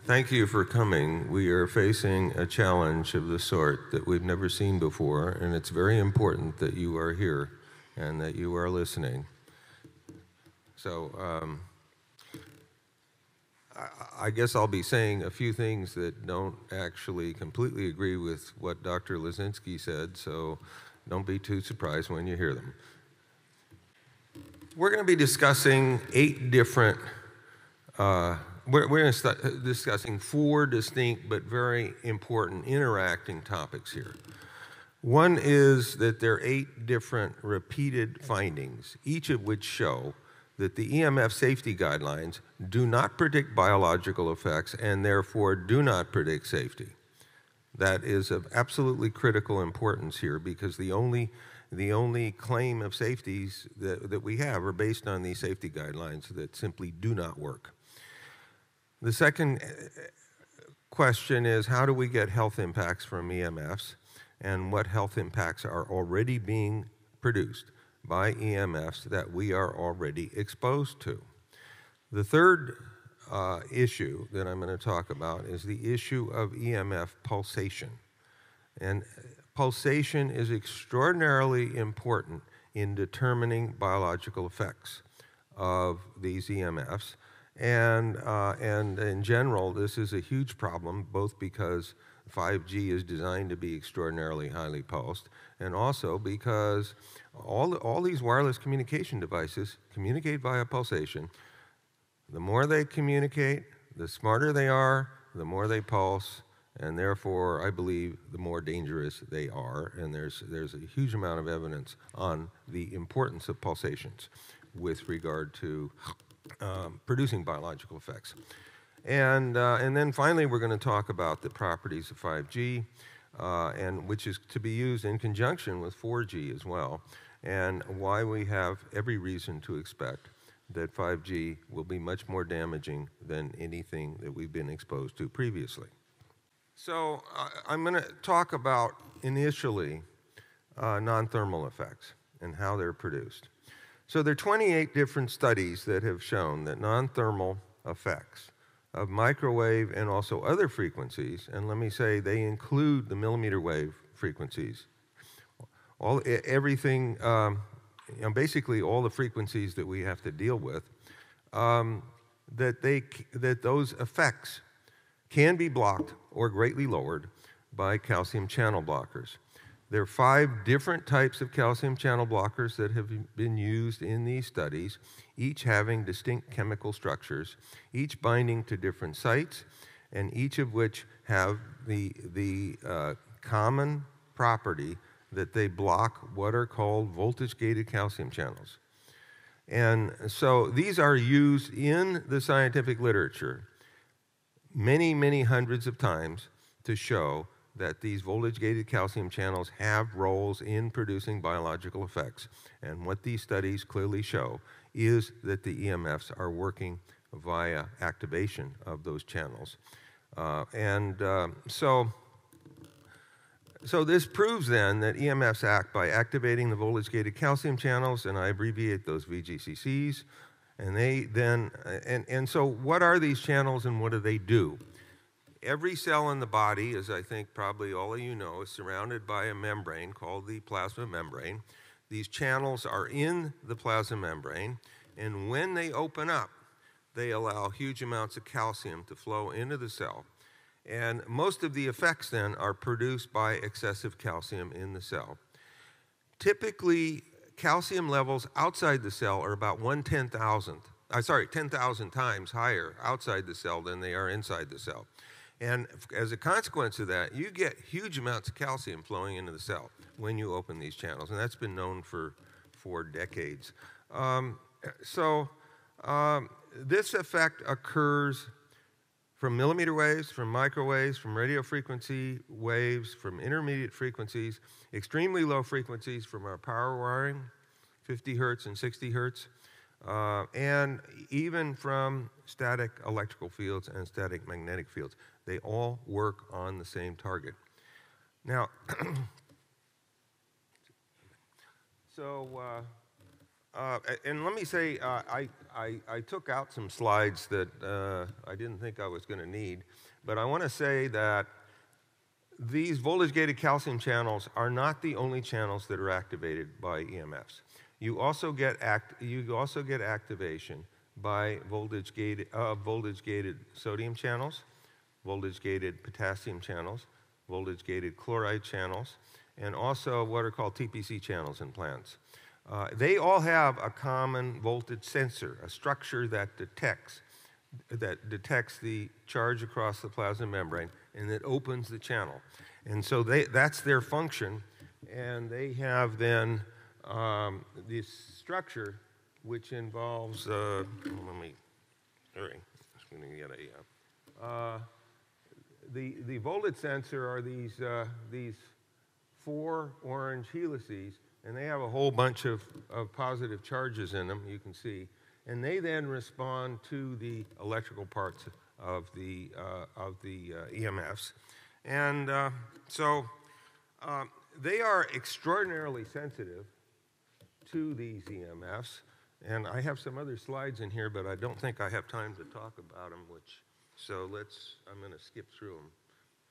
Thank you for coming. We are facing a challenge of the sort that we've never seen before, and it's very important that you are here and that you are listening. So I guess I'll be saying a few things that don't actually completely agree with what Dr. Lazinski said, so don't be too surprised when you hear them. We're going to be discussing 8 different we're going to start discussing 4 distinct but very important interacting topics here. One is that there are 8 different repeated findings, each of which show that the EMF safety guidelines do not predict biological effects and therefore do not predict safety. That is of absolutely critical importance here because the only claim of safeties that we have are based on these safety guidelines that simply do not work. The second question is, how do we get health impacts from EMFs, and what health impacts are already being produced by EMFs that we are already exposed to? The third issue that I'm going to talk about is the issue of EMF pulsation. And pulsation is extraordinarily important in determining biological effects of these EMFs. And in general, this is a huge problem, both because 5G is designed to be extraordinarily highly pulsed, and also because all these wireless communication devices communicate via pulsation. The more they communicate, the smarter they are, the more they pulse, and therefore, I believe, the more dangerous they are. And there's a huge amount of evidence on the importance of pulsations with regard to producing biological effects. And then finally, we're going to talk about the properties of 5G, and which is to be used in conjunction with 4G as well, and why we have every reason to expect that 5G will be much more damaging than anything that we've been exposed to previously. So I'm going to talk about initially non-thermal effects and how they're produced. So there are 28 different studies that have shown that non-thermal effects of microwave and also other frequencies, and let me say they include the millimeter wave frequencies, everything, basically all the frequencies that we have to deal with, that those effects can be blocked or greatly lowered by calcium channel blockers. There are 5 different types of calcium channel blockers that have been used in these studies, each having distinct chemical structures, each binding to different sites, and each of which have the common property that they block what are called voltage-gated calcium channels. And so these are used in the scientific literature many, many hundreds of times to show that these voltage-gated calcium channels have roles in producing biological effects. And what these studies clearly show is that the EMFs are working via activation of those channels. So this proves then that EMFs act by activating the voltage-gated calcium channels, and I abbreviate those VGCCs. And they then, and so what are these channels and what do they do? Every cell in the body, as I think probably all of you know, is surrounded by a membrane called the plasma membrane. These channels are in the plasma membrane, and when they open up, they allow huge amounts of calcium to flow into the cell. And most of the effects then are produced by excessive calcium in the cell. Typically, calcium levels outside the cell are about 10,000 times higher outside the cell than they are inside the cell. And as a consequence of that, you get huge amounts of calcium flowing into the cell when you open these channels, and that's been known for decades. This effect occurs from millimeter waves, from microwaves, from radio frequency waves, from intermediate frequencies, extremely low frequencies from our power wiring, 50 hertz and 60 hertz, and even from static electrical fields and static magnetic fields. They all work on the same target. Now, And let me say, I took out some slides that I didn't think I was going to need, but I want to say that these voltage-gated calcium channels are not the only channels that are activated by EMFs. You also get activation by voltage-gated sodium channels, voltage-gated potassium channels, voltage-gated chloride channels, and also what are called TPC channels in plants. They all have a common voltage sensor, a structure that detects the charge across the plasma membrane and that opens the channel. And so that's their function, and they have then this structure which involves, the voltage sensor are these 4 orange helices, and they have a whole bunch of positive charges in them, you can see. And they then respond to the electrical parts of the EMFs. And so they are extraordinarily sensitive to these EMFs. And I have some other slides in here, but I don't think I have time to talk about them, so I'm going to skip through them.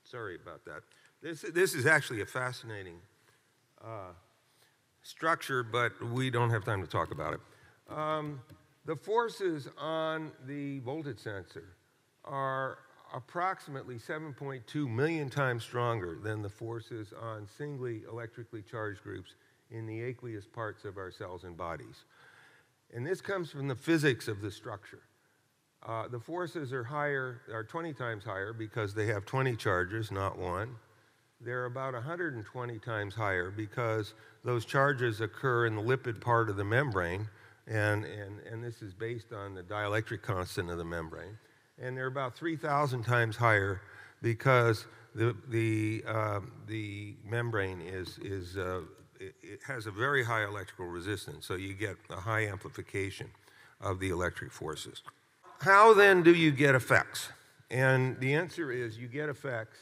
Sorry about that. This is actually a fascinating structure, but we don't have time to talk about it. The forces on the voltage sensor are approximately 7.2 million times stronger than the forces on singly electrically charged groups in the aqueous parts of our cells and bodies. And this comes from the physics of the structure. The forces are 20 times higher because they have 20 charges, not 1. They're about 120 times higher because those charges occur in the lipid part of the membrane, and this is based on the dielectric constant of the membrane. And they're about 3,000 times higher because the membrane it has a very high electrical resistance, so you get a high amplification of the electric forces. How then do you get effects? And the answer is you get effects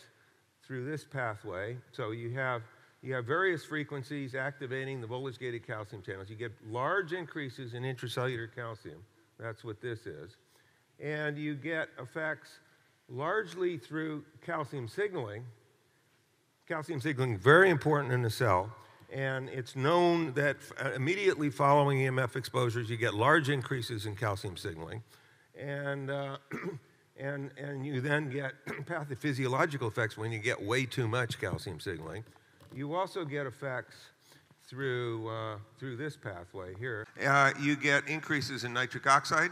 through this pathway. So you have various frequencies activating the voltage-gated calcium channels. You get large increases in intracellular calcium. That's what this is. And you get effects largely through calcium signaling. Calcium signaling is very important in the cell. And it's known that immediately following EMF exposures, you get large increases in calcium signaling. And you then get pathophysiological effects when you get way too much calcium signaling. You also get effects through this pathway here. You get increases in nitric oxide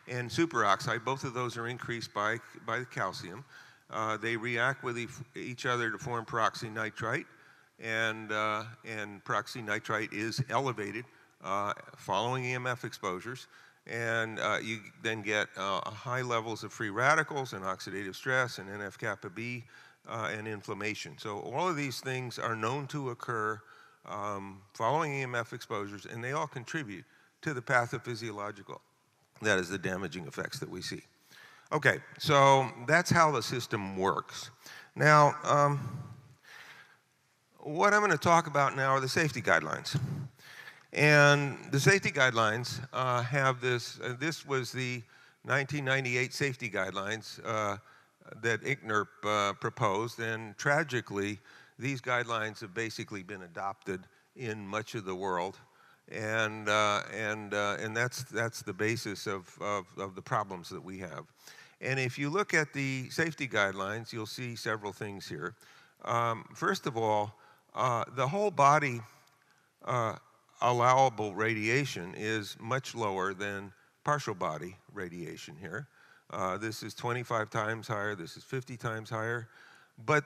and superoxide. Both of those are increased by the calcium. They react with each other to form peroxynitrite, and peroxynitrite is elevated following EMF exposures. And you then get high levels of free radicals and oxidative stress and NF-kappa B and inflammation. So all of these things are known to occur following EMF exposures, and they all contribute to the pathophysiological, that is, the damaging effects that we see. Okay, so that's how the system works. Now, what I'm going to talk about now are the safety guidelines. And the safety guidelines have this. This was the 1998 safety guidelines that ICNIRP proposed, and tragically, these guidelines have basically been adopted in much of the world, and that's the basis of the problems that we have. And if you look at the safety guidelines, you'll see several things here. First of all, the whole body allowable radiation is much lower than partial body radiation here. This is 25 times higher, this is 50 times higher. But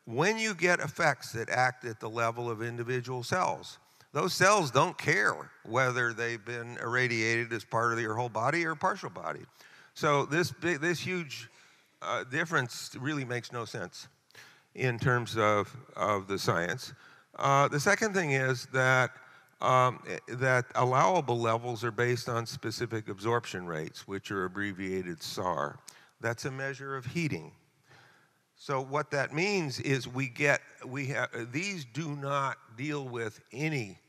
when you get effects that act at the level of individual cells, those cells don't care whether they've been irradiated as part of your whole body or partial body. So this huge difference really makes no sense in terms of the science. The second thing is that allowable levels are based on specific absorption rates, which are abbreviated SAR. That's a measure of heating. So what that means is these do not deal with any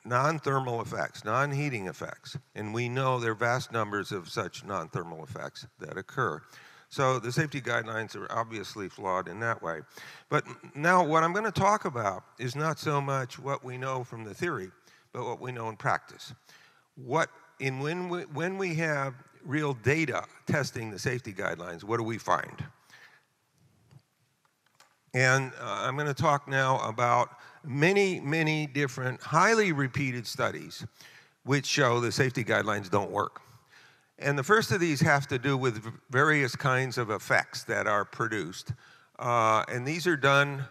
non-thermal effects, non-heating effects. And we know there are vast numbers of such non-thermal effects that occur. So the safety guidelines are obviously flawed in that way. But now what I'm going to talk about is not so much what we know from the theory, but what we know in practice. When we have real data testing the safety guidelines, what do we find? And I'm going to talk now about many, many different highly repeated studies which show the safety guidelines don't work. And the first of these have to do with various kinds of effects that are produced. And these are done,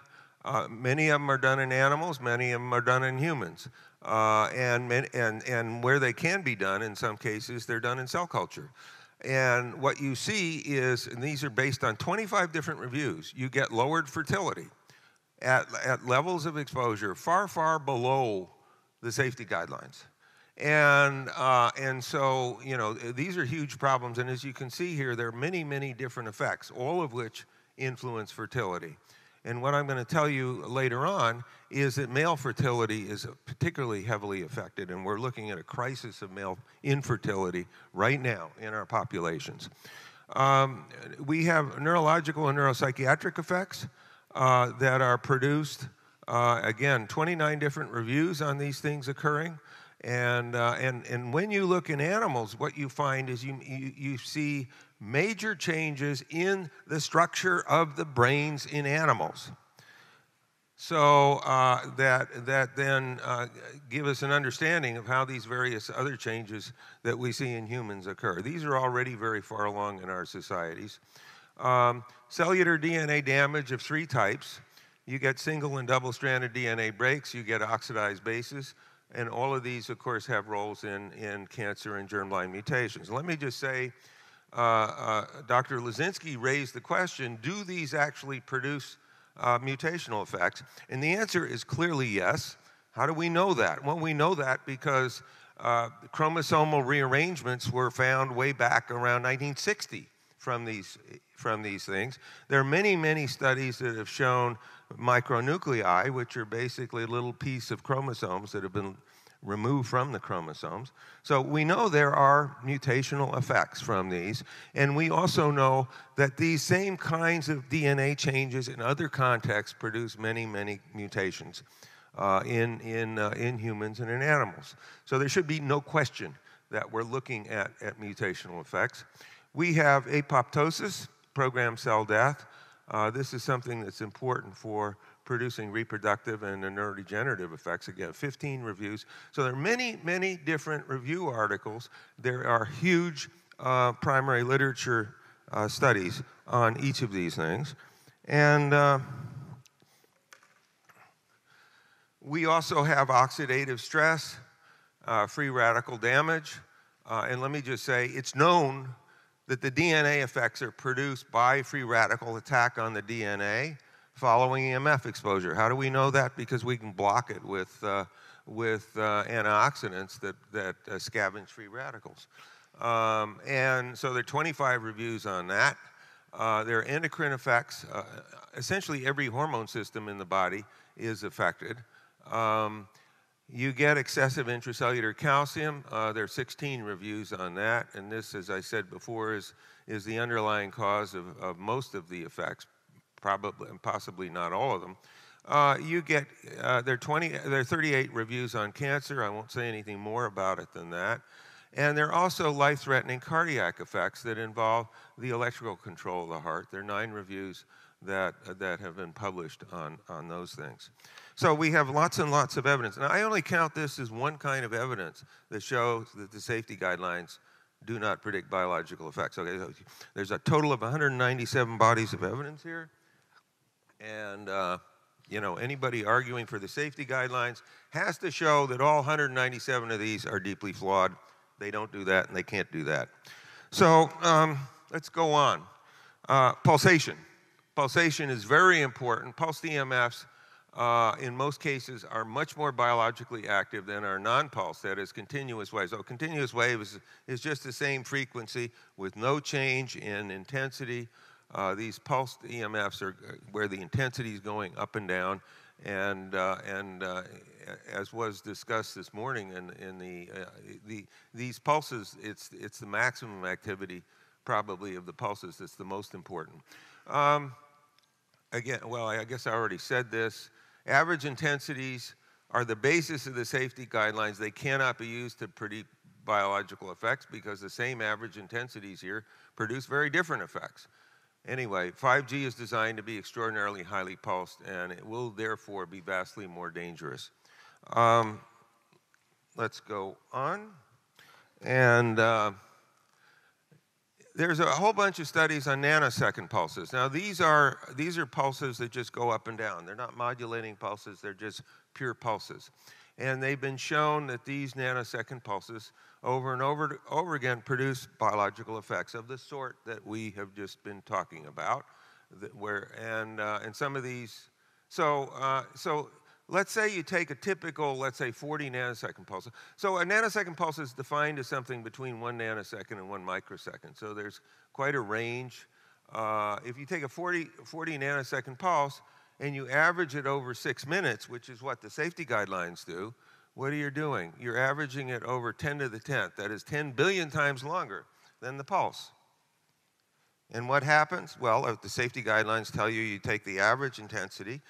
many of them are done in animals, many of them are done in humans. And where they can be done, in some cases, they're done in cell culture. And what you see is, and these are based on 25 different reviews, you get lowered fertility at levels of exposure far, far below the safety guidelines. And so, you know, these are huge problems. And as you can see here, there are many, many different effects, all of which influence fertility. And what I'm going to tell you later on is that male fertility is particularly heavily affected, and we're looking at a crisis of male infertility right now in our populations. We have neurological and neuropsychiatric effects that are produced. Again, 29 different reviews on these things occurring. And when you look in animals, what you find is you see major changes in the structure of the brains in animals. So that then give us an understanding of how these various other changes that we see in humans occur. These are already very far along in our societies. Cellular DNA damage of 3 types. You get single and double-stranded DNA breaks, you get oxidized bases, and all of these, of course, have roles in cancer and germline mutations. Let me just say, Dr. Lisinski raised the question, do these actually produce mutational effects? And the answer is clearly yes. How do we know that? Well, we know that because chromosomal rearrangements were found way back around 1960 from these things. There are many, many studies that have shown micronuclei, which are basically a little piece of chromosomes that have been removed from the chromosomes. So we know there are mutational effects from these, and we also know that these same kinds of DNA changes in other contexts produce many, many mutations in humans and in animals. So there should be no question that we're looking at mutational effects. We have apoptosis, programmed cell death. This is something that's important for producing reproductive and neurodegenerative effects. Again, 15 reviews. So there are many, many different review articles. There are huge primary literature studies on each of these things. And we also have oxidative stress, free radical damage. And let me just say, it's known that the DNA effects are produced by free radical attack on the DNA following EMF exposure. How do we know that? Because we can block it with antioxidants that scavenge free radicals. And so there are 25 reviews on that. There are endocrine effects. Essentially every hormone system in the body is affected. You get excessive intracellular calcium. There are 16 reviews on that, and this, as I said before, is the underlying cause of most of the effects, probably and possibly not all of them. There are 38 reviews on cancer. I won't say anything more about it than that. And there are also life-threatening cardiac effects that involve the electrical control of the heart. There are 9 reviews that have been published on those things. So we have lots and lots of evidence. And I only count this as one kind of evidence that shows that the safety guidelines do not predict biological effects. Okay, there's a total of 197 bodies of evidence here. And you know, anybody arguing for the safety guidelines has to show that all 197 of these are deeply flawed. They don't do that, and they can't do that. So let's go on. Pulsation. Pulsation is very important. Pulsed EMFs, in most cases, are much more biologically active than our non-pulse, that is, continuous waves. So continuous wave is just the same frequency with no change in intensity. These pulsed EMFs are where the intensity is going up and down, As was discussed this morning in these pulses, it's the maximum activity probably of the pulses that's the most important. Again, well, I guess I already said this. Average intensities are the basis of the safety guidelines. They cannot be used to predict biological effects because the same average intensities here produce very different effects. Anyway, 5G is designed to be extraordinarily highly pulsed, and it will therefore be vastly more dangerous. Let's go on. And there's a whole bunch of studies on nanosecond pulses. Now, these are pulses that just go up and down. They're not modulating pulses, they're just pure pulses. And they've been shown that these nanosecond pulses over and over again produce biological effects of the sort that we have just been talking about. And some of these, so let's say you take a typical, let's say 40 nanosecond pulse. So a nanosecond pulse is defined as something between 1 nanosecond and 1 microsecond. So there's quite a range. If you take a 40 nanosecond pulse and you average it over 6 minutes, which is what the safety guidelines do, what are you doing? You're averaging it over 10 to the 10th. That is 10 billion times longer than the pulse. And what happens? Well, if the safety guidelines tell you you take the average intensity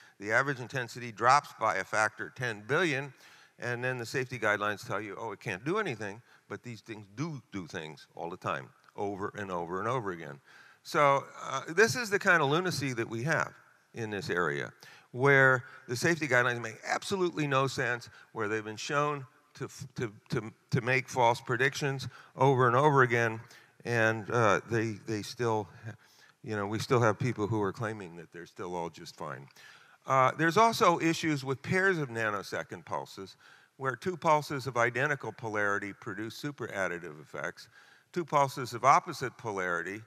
drops by a factor 10 billion, and then the safety guidelines tell you, oh, it can't do anything, but these things do things all the time, over and over and over again. So this is the kind of lunacy that we have in this area, where the safety guidelines make absolutely no sense, where they've been shown to make false predictions over and over again. And they still, we still have people who are claiming that they're still all just fine. There's also issues with pairs of nanosecond pulses, where 2 pulses of identical polarity produce super additive effects. 2 pulses of opposite polarity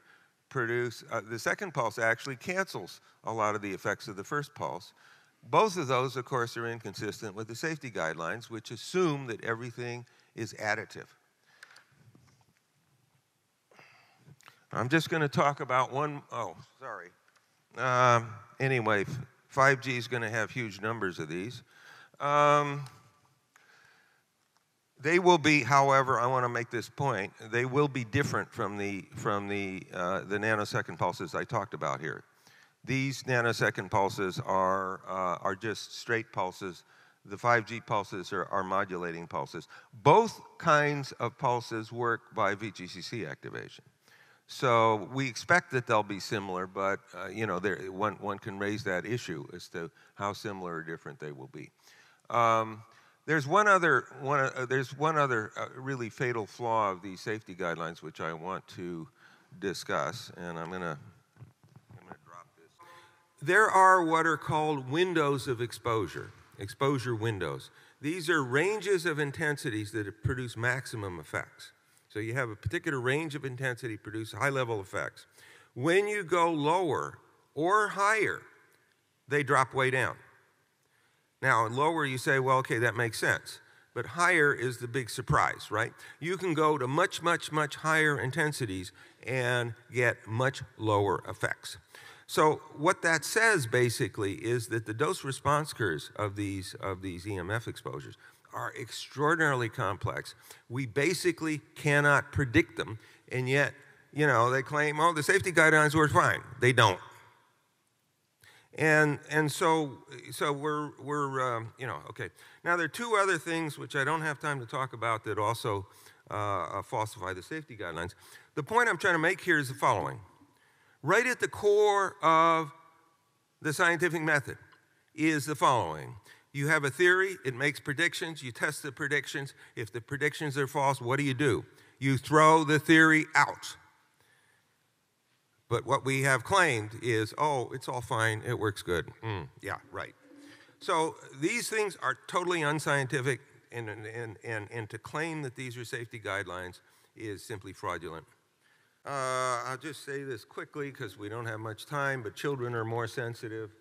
produce, the second pulse actually cancels a lot of the effects of the first pulse. Both of those, of course, are inconsistent with the safety guidelines, which assume that everything is additive. I'm just going to talk about one. Oh, sorry. Anyway, 5G is going to have huge numbers of these. They will be, however, I want to make this point, they will be different from the nanosecond pulses I talked about here. These nanosecond pulses are just straight pulses. The 5G pulses are modulating pulses. Both kinds of pulses work by VGCC activation. So we expect that they'll be similar, but one can raise that issue as to how similar or different they will be. There's one other really fatal flaw of these safety guidelines, which I want to discuss, and I'm going to drop this. There are what are called windows of exposure windows. These are ranges of intensities that produce maximum effects. So you have a particular range of intensity produce high-level effects. When you go lower or higher, they drop way down. Now, lower you say, well, okay, that makes sense. But higher is the big surprise, right? You can go to much, much, much higher intensities and get much lower effects. So what that says basically is that the dose-response curves of these EMF exposures are extraordinarily complex. We basically cannot predict them, and yet, they claim, oh, the safety guidelines were fine. They don't. And so we're okay. Now there are 2 other things which I don't have time to talk about that also falsify the safety guidelines. The point I'm trying to make here is the following. Right at the core of the scientific method is the following. You have a theory, it makes predictions, you test the predictions. If the predictions are false, what do? You throw the theory out. But what we have claimed is, oh, it's all fine, it works good. Yeah, right. So these things are totally unscientific, and to claim that these are safety guidelines is simply fraudulent. I'll just say this quickly because we don't have much time, but children are more sensitive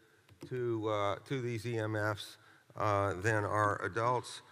to these EMFs than are adults.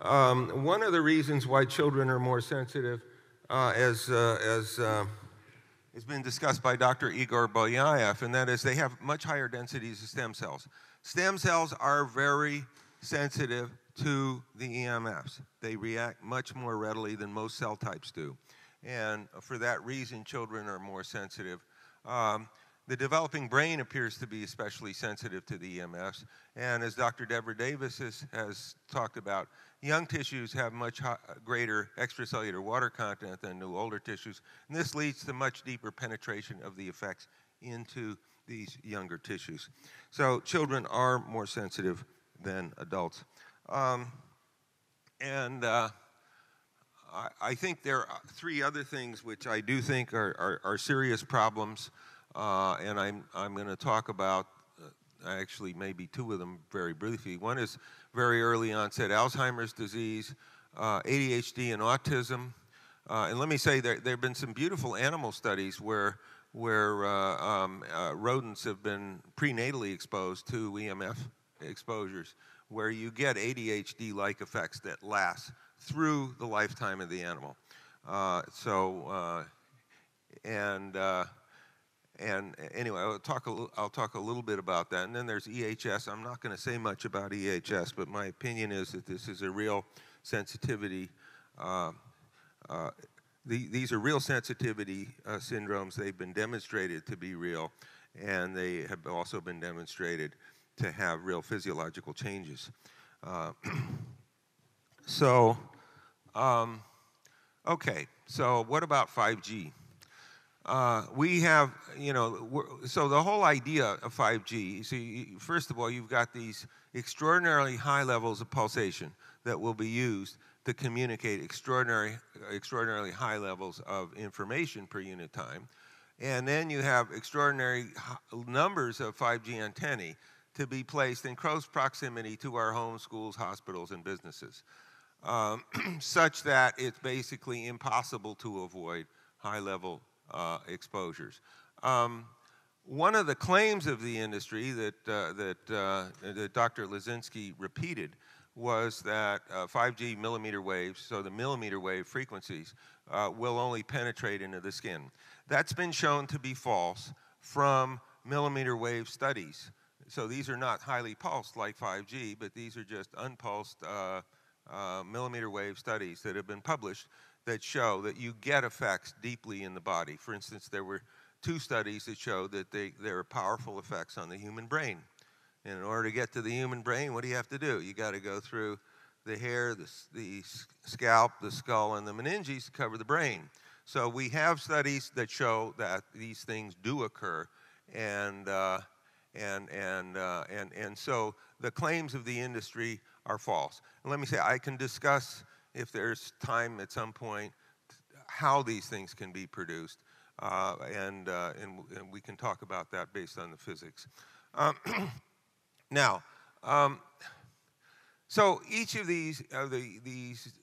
One of the reasons why children are more sensitive, as has been discussed by Dr. Igor Belyaev, and that is they have much higher densities of stem cells. Stem cells are very sensitive to the EMFs. They react much more readily than most cell types do. And for that reason, children are more sensitive. The developing brain appears to be especially sensitive to the EMFs. And as Dr. Deborah Davis has talked about, young tissues have much greater extracellular water content than do older tissues. And this leads to much deeper penetration of the effects into these younger tissues. So children are more sensitive than adults. I think there are three other things which I do think are serious problems, and I'm going to talk about actually maybe two of them very briefly. One is very early onset Alzheimer's disease, ADHD and autism. And let me say there have been some beautiful animal studies where rodents have been prenatally exposed to EMF exposures, where you get ADHD-like effects that last through the lifetime of the animal. And anyway, I'll talk a little bit about that. And then there's EHS. I'm not going to say much about EHS, but my opinion is that this is a real sensitivity. These are real sensitivity syndromes. They've been demonstrated to be real, and they have also been demonstrated to have real physiological changes. Okay, so what about 5G? We have, so the whole idea of 5G, see, first of all, you've got these extraordinarily high levels of pulsation that will be used to communicate extraordinarily high levels of information per unit time. And then you have extraordinary numbers of 5G antennae to be placed in close proximity to our homes, schools, hospitals, and businesses, such that it's basically impossible to avoid high-level exposures. One of the claims of the industry that Dr. Lisinski repeated was that 5G millimeter waves, so the millimeter wave frequencies, will only penetrate into the skin. That's been shown to be false from millimeter wave studies. So these are not highly pulsed like 5G, but these are just unpulsed millimeter wave studies that have been published that show that you get effects deeply in the body. For instance, there were 2 studies that showed that there are powerful effects on the human brain. And in order to get to the human brain, what do you have to do? You got to go through the hair, the scalp, the skull, and the meninges to cover the brain. So we have studies that show that these things do occur, and so the claims of the industry are false. And let me say, I can discuss, if there's time at some point, how these things can be produced, and we can talk about that based on the physics. Now, so each of these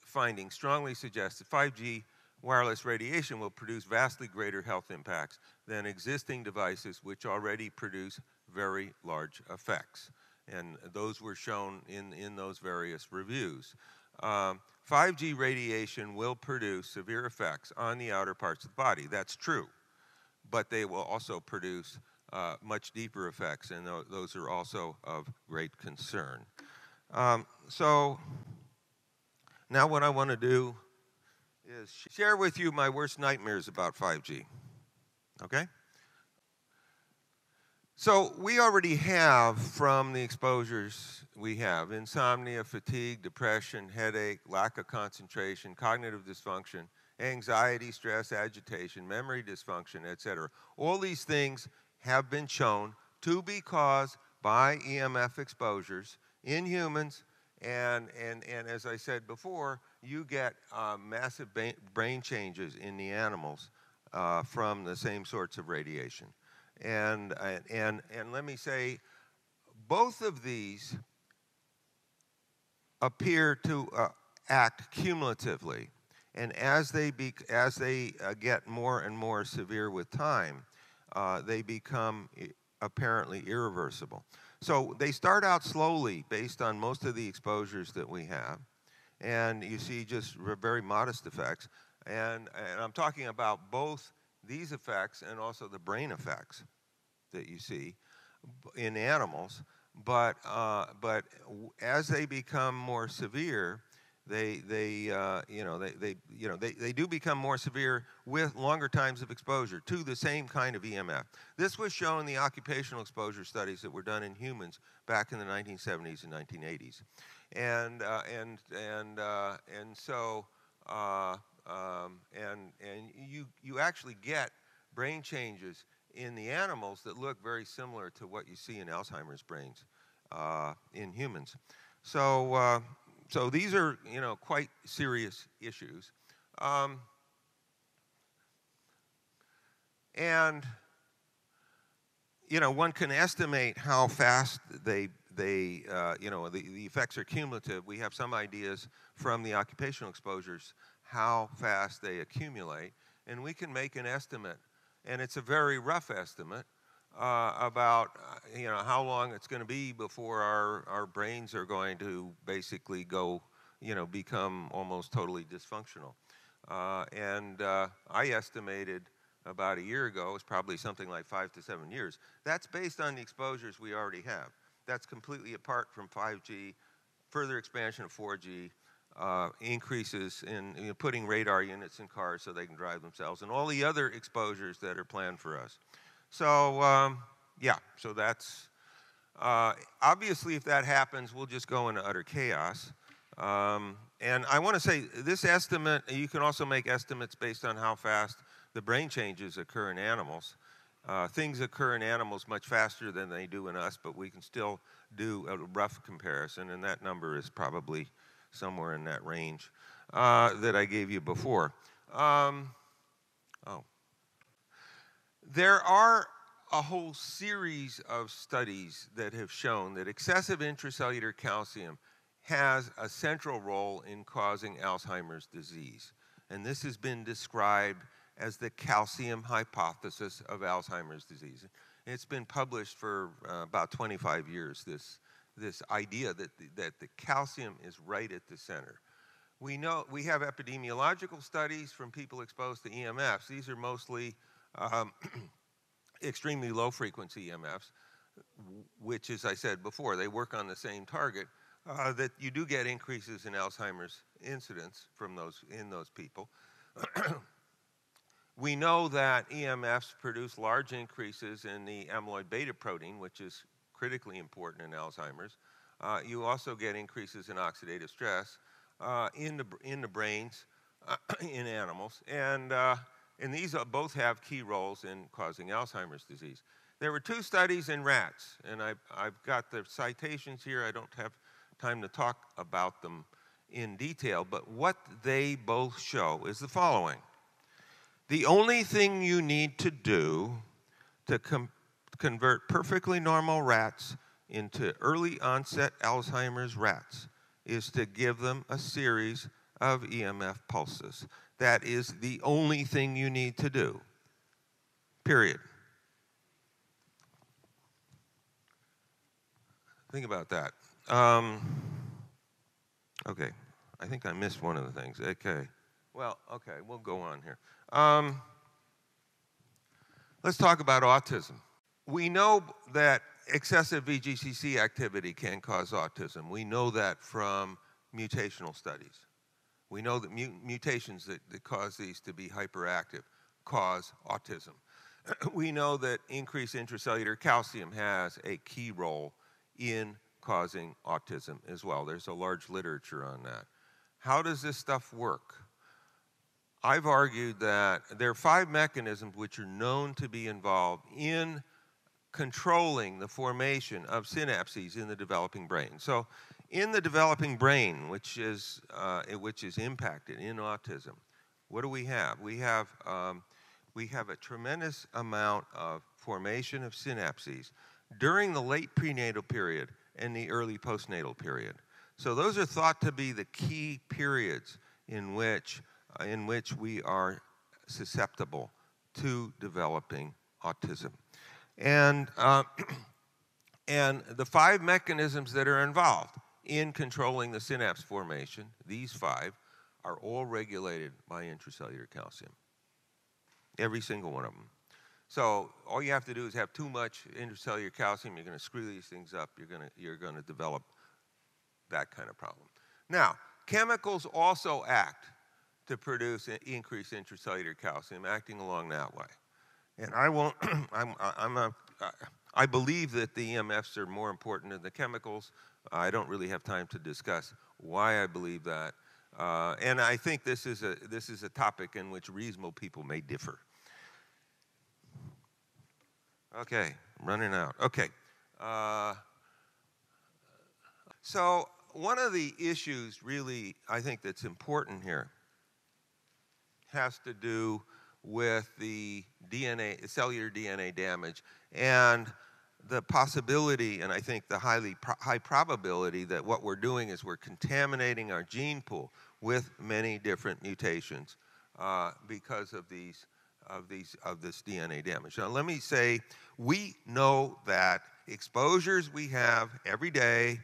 findings strongly suggests that 5G wireless radiation will produce vastly greater health impacts than existing devices which already produce very large effects. And those were shown in those various reviews. 5G radiation will produce severe effects on the outer parts of the body. That's true. But they will also produce much deeper effects, and those are also of great concern. So now what I want to do is share with you my worst nightmares about 5G, okay? So we already have, from the exposures we have, insomnia, fatigue, depression, headache, lack of concentration, cognitive dysfunction, anxiety, stress, agitation, memory dysfunction, etc. All these things have been shown to be caused by EMF exposures in humans, and as I said before, you get massive brain changes in the animals from the same sorts of radiation. And let me say, both of these appear to act cumulatively, and as they get more and more severe with time, they become apparently irreversible. So they start out slowly based on most of the exposures that we have, and you see just very modest effects. And I'm talking about both these effects and also the brain effects that you see in animals. but as they become more severe, they do become more severe with longer times of exposure to the same kind of EMF. This was shown in the occupational exposure studies that were done in humans back in the 1970s and 1980s, and you actually get brain changes in the animals that look very similar to what you see in Alzheimer's brains in humans. So these are, quite serious issues. And one can estimate how fast the effects are cumulative. We have some ideas from the occupational exposures how fast they accumulate, and we can make an estimate, and it's a very rough estimate about how long it's going to be before our brains are going to basically go, become almost totally dysfunctional. I estimated about a year ago, it's probably something like 5 to 7 years. That's based on the exposures we already have. That's completely apart from 5G, further expansion of 4G, increases in putting radar units in cars so they can drive themselves, and all the other exposures that are planned for us. So, so that's, obviously if that happens, we'll just go into utter chaos. And I want to say, this estimate, you can also make estimates based on how fast the brain changes occur in animals. Things occur in animals much faster than they do in us, but we can still do a rough comparison, and that number is probably somewhere in that range that I gave you before. There are a whole series of studies that have shown that excessive intracellular calcium has a central role in causing Alzheimer's disease. And this has been described as the calcium hypothesis of Alzheimer's disease. It's been published for about 25 years, this idea that the calcium is right at the center. We know we have epidemiological studies from people exposed to EMFs. These are mostly extremely low frequency EMFs, which, as I said before, they work on the same target, that you do get increases in Alzheimer's incidence from in those people. We know that EMFs produce large increases in the amyloid beta protein, which is critically important in Alzheimer's. You also get increases in oxidative stress in the brains in animals, and these both have key roles in causing Alzheimer's disease. There were 2 studies in rats, and I've got the citations here. I don't have time to talk about them in detail, but what they both show is the following. The only thing you need to do to convert perfectly normal rats into early onset Alzheimer's rats is to give them a series of EMF pulses. That is the only thing you need to do, period. Think about that. Okay, I think I missed one of the things. Okay, well, okay, we'll go on here. Let's talk about autism. We know that excessive VGCC activity can cause autism. We know that from mutational studies. We know that mutations that cause these to be hyperactive cause autism. We know that increased intracellular calcium has a key role in causing autism as well. There's a large literature on that. How does this stuff work? I've argued that there are 5 mechanisms which are known to be involved in controlling the formation of synapses in the developing brain. So in the developing brain, which is impacted in autism, what do we have? We have a tremendous amount of formation of synapses during the late prenatal period and the early postnatal period. So those are thought to be the key periods in which we are susceptible to developing autism. And the 5 mechanisms that are involved in controlling the synapse formation, these 5, are all regulated by intracellular calcium. Every single one of them. So all you have to do is have too much intracellular calcium. You're going to screw these things up. You're going to develop that kind of problem. Now, chemicals also act to produce increased intracellular calcium, acting along that way. And I won't. I believe that the EMFs are more important than the chemicals. I don't really have time to discuss why I believe that. And I think this is a topic in which reasonable people may differ. Okay, I'm running out. Okay. So one of the issues really I think that's important here has to do with the cellular DNA damage and the possibility, and I think the high probability, that what we're doing is we're contaminating our gene pool with many different mutations because of this DNA damage. Now, let me say, we know that exposures we have every day,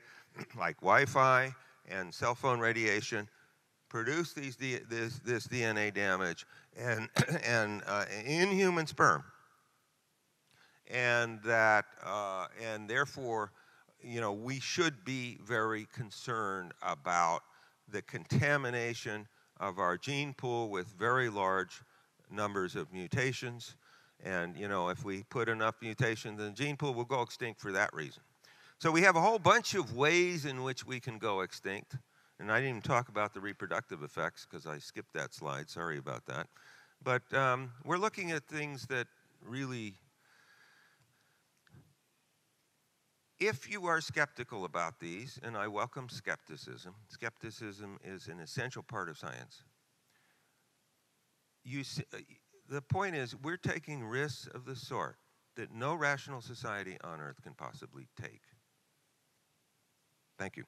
like Wi-Fi and cell phone radiation, produce this DNA damage and in human sperm, and that and therefore, we should be very concerned about the contamination of our gene pool with very large numbers of mutations. And if we put enough mutations in the gene pool, we'll go extinct for that reason. So we have a whole bunch of ways in which we can go extinct. And I didn't even talk about the reproductive effects because I skipped that slide. Sorry about that. But we're looking at things that really, if you are skeptical about these, and I welcome skepticism is an essential part of science. The point is, we're taking risks of the sort that no rational society on Earth can possibly take. Thank you.